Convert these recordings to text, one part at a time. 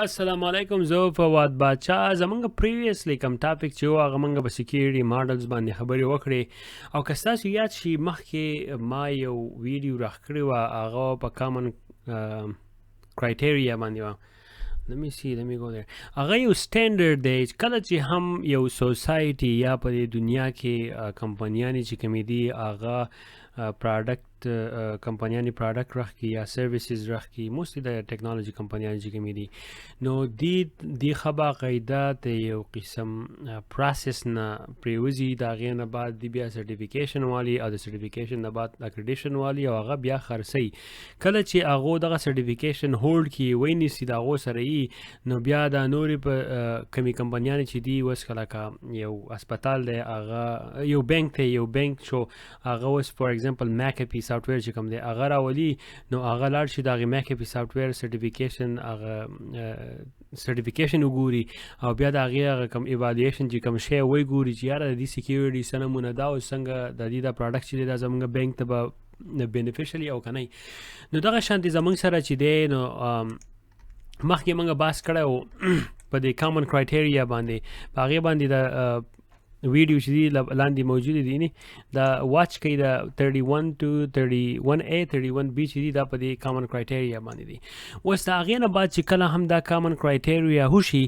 السلام علیکم. زه فواد باچا. زمونږ پریویسلی کوم ټاپک چې و هغه مونږ په سکیورټي ماډلز باندې خبرې وکړې، او که ستاسو یاد شي مخکې ما یو ویډیو راخکړې وه، هغه په کامن کرایټیریا باندې وه. let me go there. هغه یو سټینډرډ دی کله چې هم یو سوسایټي یا په دې دنیا کې کمپنیانې چې کومې دي هغه پراډکټ کمپنیانې پراډکټ راخکي یا سرویسز راخکي، موستلی د ټیکنالوژي کمپنیانې چې کومې دي، نو دې ښه باقاعده د یو قسم پروسس نه پرېوځي، د هغې نه بعد دی بیا سرټیفیکیشن والي، او د سرټیفیکیشن نه بعد اکریډیشن والي، او هغه بیا خرڅوي. کله چې هغو دغه سرټیفیکیشن هولډ کړي ونیسي د هغو سره یي، نو بیا دا نورې په کمې کمپنیانې چې دي اوس لکه یو اسپتال دی، هغه یو بینک دی، یو بینک شو هغه اوس فار ایگزامپل میک اپي سافټویر چې کوم دی هغه راولي، نو هغه لاړ شي د هغې میک اپي سافټویر سرټیفیکیشن هغه سرټیفیکیشن وګوري، او بیا د هغې هغه کوم ایوالویشن چې کوم شی وی ګوري چې یاره د دې سکیورټي څه نمونه ده او څنګه د دې دا پراډکټ چې دی دا زموږ بینک ته به بینیفیشلی او که نه. نو دغه شانتې زموږ سره چې دی، نو مخکې موږ بحث کړی و په دې کامن کرایټیریا باندې، په هغې باندې د ویډیو چې دي لاندې موجود دي نه دا واچ کوي، د 31 to 31A 31B چې دي دا په دې کامن کرایټیریا باندې دي. اوس د هغې نه بعد چې کله هم دا کامن کرایټیریا وشي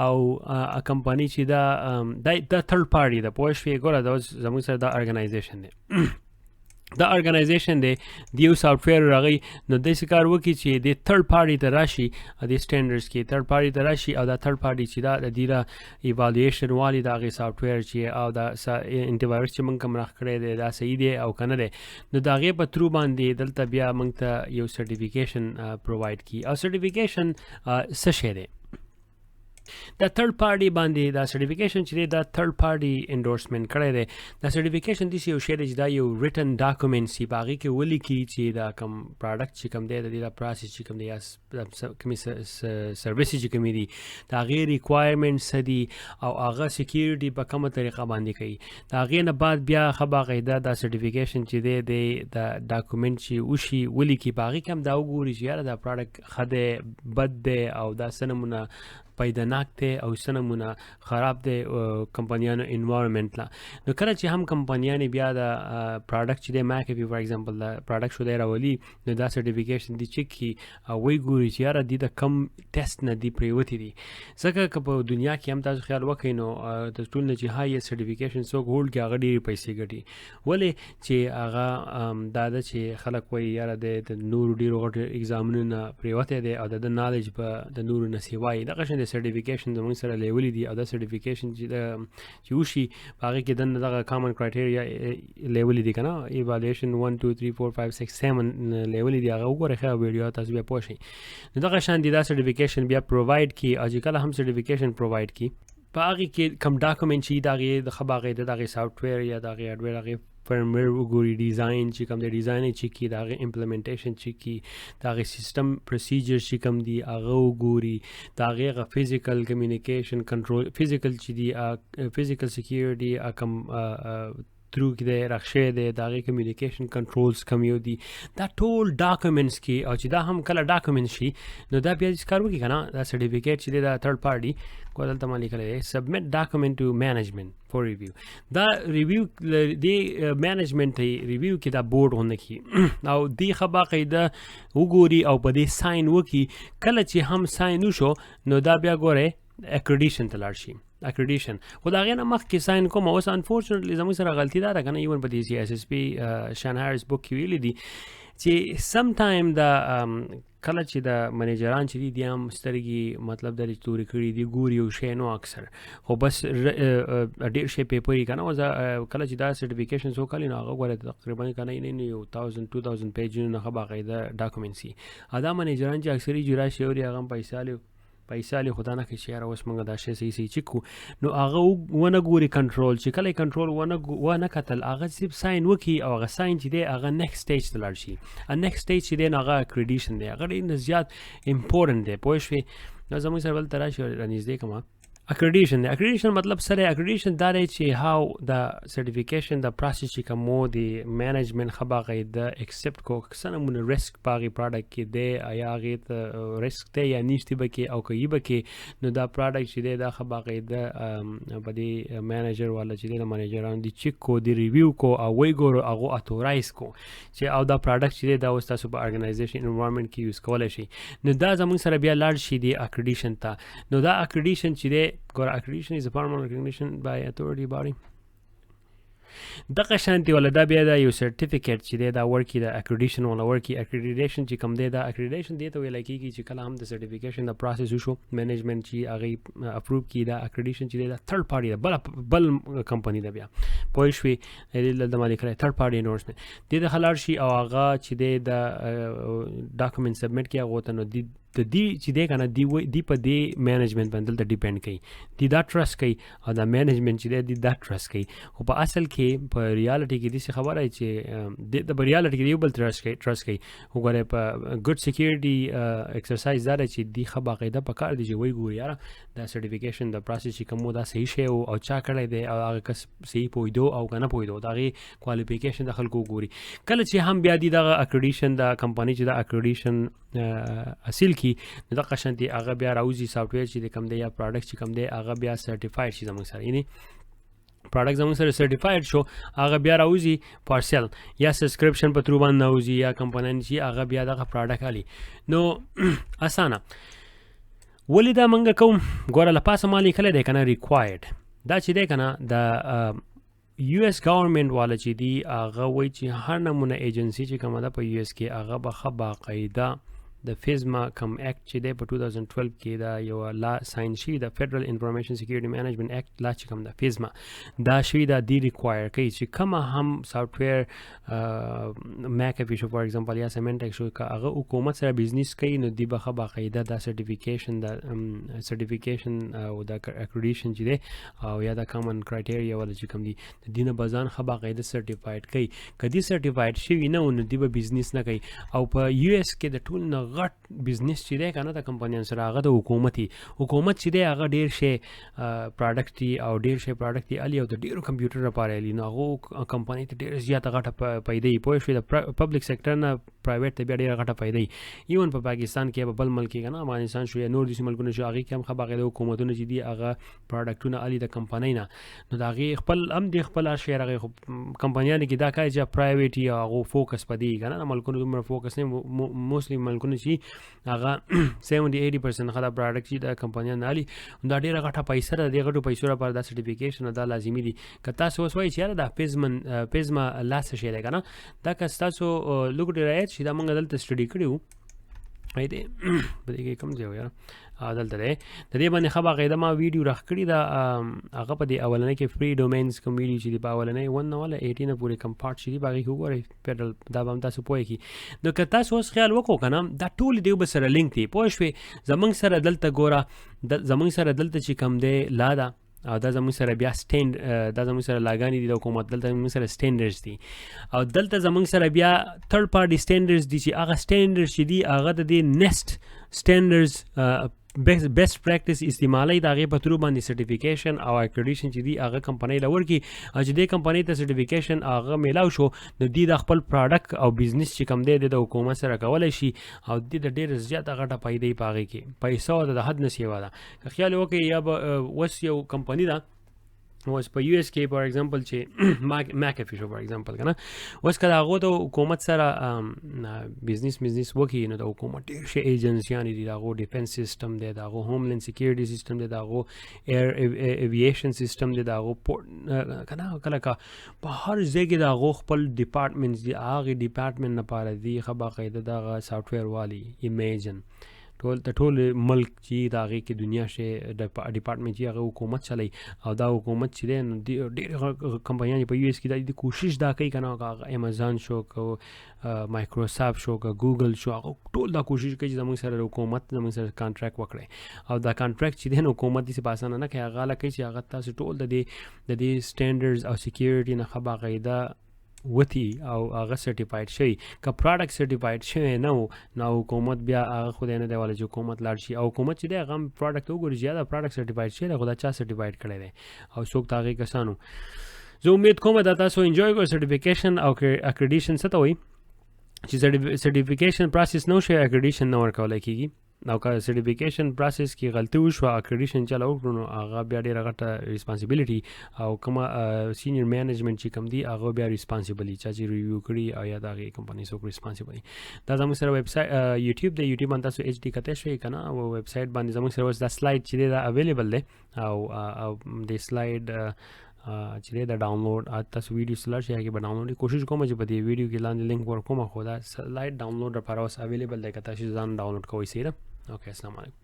او کمپنی چې دا تھرډ پارټي ده، پوه شوې، ګوره دا اوس زموږ سره دا ارګنایزیشن دی دا ارګنایزیشن دی، د یو سافټویر راغی، نو داسې کار وکړي چې د تھرډ پارټي ته راشي، د سټینډرډز کې تھرډ پارټي ته راشي، او دا تھرډ پارټي چې دا د دې را ایوالویشن والي د هغې سافټویر چې او دا انټي وایرس چې موږ کوم راخ کړی دی دا صحیح دی او که نه دی، نو د هغې په تھرو باندې دلته بیا موږ ته یو سرټیفیکیشن پرووایډ کړي. او سرټیفیکیشن څه شی دی؟ دا تھرډ پارټي باندې دا سرټیفیکیشن چې دی دا تھرډ پارټي انډورسمنټ کړی دی. دا سرټیفیکیشن داسې یو شی دی چې دا یو ریټن ډاکومنټس وي، په هغې کې ولیکي چې دا کوم پراډکټ چې کوم دی د دې دا پروسس چې کوم دی یا کومې سروسز چې کومې دي د هغې ریکوایرمنټس څه دي، او هغه سکیورټي په کومه طریقه باندې کوي. د هغې نه بعد بیا ښه باقاعده دا سرټیفیکیشن چې دی د ډاکومنټ چې وشي ولیکي، په هغې کې هم دا وګوري چې یاره دا پراډکټ ښه دی بد دی او دا څه نمونه پیداناک دی او څه نمونه خراب دی کمپنیانو انوایرمنټ لا. نو کله چې هم کمپنیانې بیا د پراډکټ چې دی میک اپي فار ایگزامپل د پراډکټ شو دی راولي، نو دا سرټیفیکیشن دی چیک کړي او وی ګوري چې یاره دې د کم ټیسټ نه دي پرېوتې دي. ځکه که په دنیا کې هم تاسو خیال وکړئ، نو د ټول نه چې هایست سرټیفیکیشن څوک هولډ کړي هغه ډېرې پیسې ګټي، ولې چې هغه دا ده چې خلک وایي یاره د نورو ډېرو غټو ایګزامونو نه پرېوتی دی او د ده نالج به د نورو نه سیوا وي. دغه شان د سرټیفیکیشن زموږ سره لیولي دي، او دا سرټیفیکیشن چې وشي په هغې کې دننه دغه کامن کرایټیریا لیولي دي که نه، ایوالویشن 1 2 3 4 5 6 7 لیولي دي، هغه وګورئ ښه ویډیو تاسو بیا پوه شئ. نو دغه شان دي دا سرټیفیکیشن بیا پرووایډ کړي، او چې کله هم سرټیفیکیشن پرووایډ کړي په هغې کې کوم ډاکومنټ چې د هغې د ښه باقاعده د هغې سافټویر یا د هغې هارډویر هغې فرمویر وګوري، ډیزاین چې کوم دی ډیزاین یې چیک کړي، د هغې امپلیمنټیشن چیک کړي، د هغې سیسټم پروسیجرز چې کوم دي هغه وګوري، د هغې هغه فزیکل کمیونیکیشن کنټرول فزیکل چې دي فزیکل سکیورټي کوم تھرو کې دی راخشوی دی، د هغې کمیونیکیشن کنټرولز کم یو دي، دا ټول ډاکومنټس کې. او چې دا هم کله ډاکومنټ شي، نو دا بیا داسې کار وکړي که نه، دا سرټیفیکیټ چې دی دا تھرډ پارټي کو دلته ما لیکلی دی سبمټ ډاکومنټ ټو مینجمنټ فور ریویو. دا ریویو دې مینجمنټ ریویو کې دا بورډ غونډه کړي او دې ښه باقاعده وګوري او په دې ساین وکړي. کله چې هم ساین وشو، نو دا بیا ګورئ اکریډیشن ته لاړ شي. اکریډیشن خو د هغې نه مخکې ساین کوم، اوس انفارچونیټلی زموږ سره غلطي دا ده که نه، ایون په دې CISSP شان هاریس بک کې ویلي دي چې سم ټایم دا کله چې د منیجران چې دي دی هم سترګې مطلب دا چې تورې کړي دي ګوري یو شی نو اکثر، خو بس ډېر شی پیپر یې که نه. کله چې دا سرټیفیکیشن څوک کړي نو هغه ګوره تقریبا که نه یو 1000 2000 پیجونو نه ښه باقاعده ډاکومنټس وي. دا منیجران چې اکثر یې جرا شي اوري هغه هم پیسې خدا نه کوي چې یاره اوس موږ دا شی صحیح چیک کړو، نو هغه ونه ګوري کنټرول. چې کله یې کنټرول ونه کتل، هغه صرف ساین وکړي او هغه ساین چې دی هغه نیکسټ سټیج ته لاړ شي. نیکسټ سټیج چې دی نو هغه اکریډیشن دی، هغه ډېر زیات امپورټنټ دی، پوه شوې. نو زموږ سره بلته راشي رانږدې کړم اکریډیشن مطلب سره اکریډیشن دا دی چې هاو د سرټیفیکیشن د پروسس چې کومو دی منیجمنت خبره د ایکسپټ کو څنګه ریسک پاغي پروډکټ کې دی آیا غیت ریسک ته یا نشته بکې او کوي بکې نو دا پروډکټ چې دی دا خبره د بدی منیجر والا چې دی منیجران دی چیک کو دی ریویو کو او وی ګورو هغه اتورایز کو چې او دا پروډکټ چې دی دا اوس تاسو په ارګنایزیشن انوایرنمنت کې یوز کولای شي نو دا زموږ سره بیا لاړ شي دی اکریډیشن ته نو دا اکریډیشن چې دی accreditation is a formal recognition by authority body دغه شانتي ولا دا بیا دا یو سرټیفیکیټ چې دی دا ورکی د اکریډیشن ولا ورکی اکریډیشن چې کوم دی دا اکریډیشن دی ته ویل کیږي چې کله هم د سرټیفیکیشن د پروسس وشو منیجمنت چې هغه اپروو کی دا اکریډیشن چې دی دا تھرد پارټي دا بل کمپنی دا بیا پوه شوي د مالک لري تھرد پارټي انډورسمنت د خلار شي او هغه چې دی د ډاکومېنټ سبمټ کی هغه ته نو د دې چې دی کنه دی په دې منیجمنت باندې ته ډیپند کوي دی دا ټرست کوي او دا منیجمنت چې دی دا ټرست کوي خو په اصل کې په ریالټي کې دې خبره ای چې د ریالټي کې یو بل ټرست کوي وګوره په ګډ سکیورټي ایکسرسایز دا چې دی خبره قاعده په کار دی چې وای ګور یاره دا سرټیفیکیشن د پروسس چې کومو دا صحیح شی او چا کړی دی او هغه کس صحیح پویدو او کنه پویدو دا غي کوالیفیکیشن د خلکو ګوري کله چې هم بیا دی د اکریډیشن د کمپنی چې د اکریډیشن اصل کې د قشنتي هغه بیا راوځي سافټویر چې کوم دی یا پروډکټ چې کوم دی هغه بیا سرټیفاید شي زموږ سره یعنی پروډکټ زموږ سره سرټیفاید شو هغه بیا راوځي پارسل یا سبسکرپشن په تر باندې راوځي یا کمپنی چې هغه بیا دغه پروډکټ علي نو اسانه ولې دا منګه کوم ګوره لپاسه مالی کله دی کنه ریکوایرډ دا چې دی کنه د یو اس گورنمنت والا چې دی هغه وایي چې هر نمونه ایجنسی چې کومه ده په یو اس کې هغه به باقاعده د فیزما کم اکټ چې دی په 2012 کې دا یو لا ساين شي د فدرل انفارمیشن سکیورټي منیجمنت اکټ لا چې کوم د فیزما دا شوی دا دی ریکوایر کوي چې کومه هم سافټویر میک اف شو فار ایگزامپل یا سیمنټک شو هغه حکومت سره بزنس کوي نو دی به باقاعده دا سرټیفیکیشن او دا اکریډیشن چې دی او یا دا کامن کرایټیریا ولا چې کوم دی د دینه بزان باقاعده سرټیفاید کوي کدي سرټیفاید شوی نه نو دی به بزنس نه کوي او په یو اس کې د ټول نه غټ بزنس چې دی کنه د کمپنیان سره هغه د حکومت چې دی هغه ډیر شي پروډکټ دی او ډیر شي پروډکټ دی الی او د ډیرو کمپیوټر لپاره الی نو هغه کمپنی ته ډیر زیاته غټه پیدا پوه شي د پبلک سېکټر نه پرایویټ ته بیا ډیره غټه پیدا ایون په پاکستان کې بل ملک کې کنه افغانستان شو یا نور د ملکونو شو هغه کوم خبره د حکومتونو چې دی هغه پروډکټونه الی د کمپنی نه نو دا هغه خپل هم د خپل شیر هغه کمپنیانو کې دا کوي چې پرایویټ یا هغه فوکس پدې کنه ملکونو دومره فوکس نه موستلی ملکونو چې هغه 70-80% خلا پروډکټ چې د کمپنیانو الی دا ډیره غټه پیسې ده د غټو پیسو لپاره د سرټیفیکیشن دا لازمي دي که تاسو وسوي چې دا پیزما لاس شي ده کنه دا که تاسو لوګ ډیره چې دا موږ دلته سټډي کړیو اې دې بده کې کم ځای یار دلته ده د دې باندې خبره غیدا ما ویډیو راخ کړی دا هغه په دې اولنې کې فری ډومینز کوم ویډیو چې په اولنې 1 ولا 18 پورې کم پارت شي باغی وګورئ پیډل دا به تاسو پوهی کی نو که تاسو اوس خیال وکړو کنه دا ټول دی به سره لینک دی پوه شئ زمنګ سره دلته ګوره زمنګ سره دلته چې کم دی لا دا او دا زموږ سره بیا سټیند دا زموږ سره لاګانی دي د حکومت دلته زموږ سره سټینډرز دي او دلته زموږ سره بیا تھرد پارټي سټینډرز دي چې هغه سټینډرز چې دي هغه د نیست سټینډرز بیسٹ پریکټس استعمالي د هغې په ترو باندې سرټیفیکیشن او اکریډیشن چې دی هغه کمپنۍ له ورکي او چې دې کمپنۍ ته سرټیفیکیشن هغه میلاو شو نو دی د خپل پروډکټ او بزنس چې کم دی د حکومت سره کولی شي او د ډېر زیاته غټه پیدې په هغې کې پیسه د حد نه سیوا ده که خیال وکړئ یا به اوس یو کمپنۍ ده اوس په یو اس کې فار ایگزامپل چې میک اف شو فار ایگزامپل کنه اوس کله هغه د حکومت سره بزنس وکړي نو د حکومت ډېر شي ایجنسیانې دي د هغو ډیفنس سیسټم دی د هغو هوملینډ سکیورټي سیسټم دی د هغو ایر ایویشن سیسټم دی د هغو کنه کله په هر ځای کې د هغو خپل ډپارټمنټس دي هغې ډپارټمنټ لپاره دي ښه باقاعده دغه سافټویر والی ایمیجن ټول ملک چې د هغې کې دنیا شي ډپارټمنټ چې هغه حکومت چلی او دا حکومت چې دی نو ډېر کمپنیانې په یو اس کې د کوشش دا کوي که نه هغه امازان شو که مایکروسافټ شو که ګوګل شو هغه ټول دا کوشش کوي چې زموږ سره حکومت زموږ سره کانټریکټ وکړي او دا کانټریکټ چې دی نو حکومت داسې په اسانه نه کوي هغه کوي چې هغه تاسو ټول د دې سټینډرډز او سکیورټي نه ښه باقاعده وتی او هغه سرټیفاید شي که پروډکټ سرټیفاید شوی نه و نو حکومت بیا هغه خدای نه دی والا چې حکومت لاړ شي او حکومت چې دی هغه پروډکټ وګوري چې دا پروډکټ سرټیفاید شي خو دا چا سرټیفاید کړی دی او څوک د هغې کسانو زه امید کوم دا تاسو انجوای کړئ سرټیفیکیشن او اکریډیشن څه ته وایي چې سرټیفیکیشن پروسس نه وشي اکریډیشن نه ورکولی کېږي او که سرټیفیکیشن پروسس کې غلطي وشوه اکریډیشن چاله وکړو نو هغه بیا ډېره غټه ریسپانسیبلیټي او کومه سینیر مینجمنټ چې کوم دي هغه بیا ریسپانسیبل دي چا چې ریویو کړي او یا د هغې کمپنۍ څوک ریسپانسیبل دي دا زموږ سره ویبسایټ یوټیوب دی یوټیوب باندې تاسو ایچ ډي کتی شئ که نه او ویبسایټ باندې زموږ سره اوس دا سلایډ چې دی دا اویلیبل دی او د سلایډ چې دی دا ډاونلوډ تاسو ویډیو سلر شي هغې به ډاونلوډ کوشش کوم چې په دې ویډیو کې لاندې لینک ورکوم خو دا سلایډ ډاونلوډ لپاره اوس اویلیبل دی که تاسو ځان ډاونلوډ کوئ صحیح ده اوکې السلام علیکم